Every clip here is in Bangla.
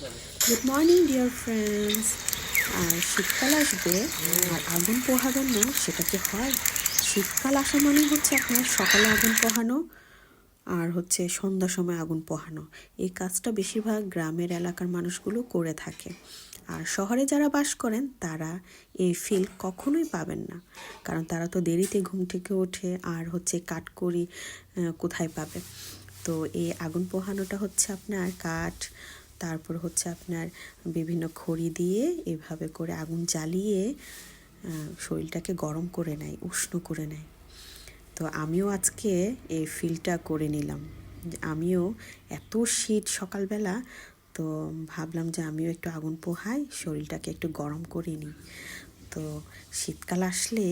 Good morning dear friends. আর শীতকাল আসবে আর আগুন পোহাবেন না, সেটা কি হয়? শীতকাল আসা মানে হচ্ছে আপনার সকালে আগুন পোহানো আর হচ্ছে সন্ধ্যার সময় আগুন পোহানো। এই কাজটা বেশিরভাগ গ্রামের এলাকার মানুষগুলো করে থাকে। আর শহরে যারা বাস করেন তারা এই ফিল কখনোই পাবেন না, কারণ তারা তো দেরিতে ঘুম থেকে ওঠে আর হচ্ছে কাঠকড়ি কোথায় পাবে। তো এই আগুন পোহানোটা হচ্ছে আপনার কাঠ, তারপর হচ্ছে আপনার বিভিন্ন খড়ি দিয়ে এভাবে করে আগুন জ্বালিয়ে শরীরটাকে গরম করে নেয়, উষ্ণ করে নেয়। তো আমিও আজকে এই ফিলটা করে নিলাম। আমিও এত শীত সকালবেলা, তো ভাবলাম যে আমিও একটু আগুন পোহাই, শরীরটাকে একটু গরম করে নিই। তো শীতকাল আসলে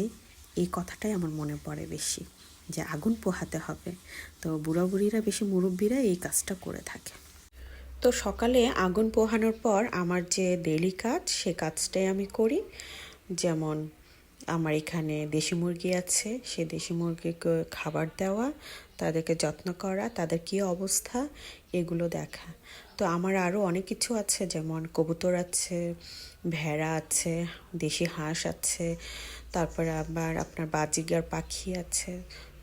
এই কথাটাই আমার মনে পড়ে বেশি, যে আগুন পোহাতে হবে। তো বুড়াবুড়িরা, বেশি মুরব্বীরা এই কাজটা করে থাকে। তো সকালে আগুন পোহানোর পর আমার যে ডেইলি কাজ, সে কাজটাই আমি করি। যেমন আমার এখানে দেশি মুরগি আছে, সে দেশি মুরগিকে খাবার দেওয়া, তাদেরকে যত্ন করা, তাদের কী অবস্থা এগুলো দেখা। তো আমার আরও অনেক কিছু আছে, যেমন কবুতর আছে, ভেড়া আছে, দেশি হাঁস আছে, তারপরে আবার আপনার বাজিগার পাখি আছে।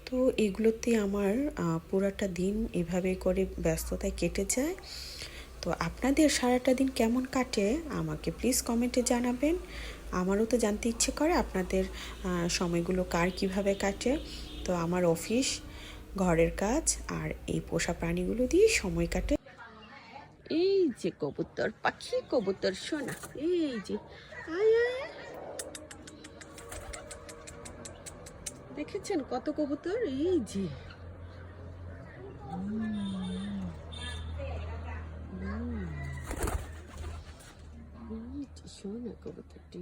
তো এগুলোতে আমার পুরাটা দিন এভাবে করে ব্যস্ততায় কেটে যায়। তো আপনাদের সারাটা দিন কেমন কাটে আমাকে প্লিজ কমেন্টে জানাবেন। আমারও তো জানতে ইচ্ছে করে আপনাদের সময়গুলো কার কিভাবে কাটে। তো আমার অফিস, ঘরের কাজ আর এই পোষা প্রাণীগুলো দিয়ে সময় কাটে। এই যে কবুতর পাখি, কবুতর সোনা, এই যে আয় আয়, দেখেছেন কত কবুতর, এই যে সোনা কবুতরটি।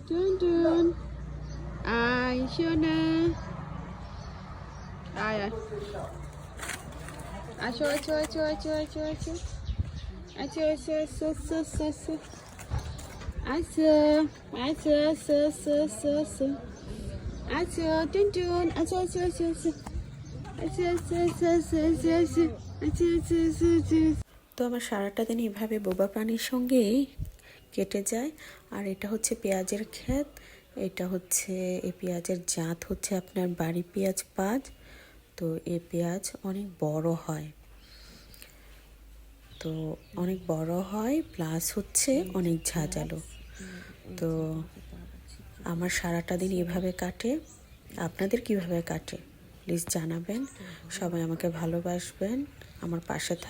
টুন টুন, আয় সোনা, আয় আয়, আসো আসো আসো আসো আসো আসো আসো আসো আসো আসো আসো আসো আসো আসো আসো আসো আসো আসো টুন টুন, আসো আসো আসো আসো আসো আসো আসো আসো আসো আসো আসো আসো আসো আসো। তো আমার সারাটা দিন এভাবে বোবা প্রাণীর সঙ্গেই কেটে যায়। আর এটা হচ্ছে পেঁয়াজের ক্ষেত, এটা হচ্ছে এই পেঁয়াজের জাত হচ্ছে আপনার বাড়ি পেঁয়াজ 5। তো এই পেঁয়াজ অনেক বড় হয়, তো অনেক বড় হয় প্লাস হচ্ছে অনেক ঝাঁঝালো। তো আমার সারাটা দিন এভাবে কাটে। আপনাদের কিভাবে কাটে প্লিজ জানাবেন। সবাই আমাকে ভালোবাসবেন, আমার পাশে থাকবেন।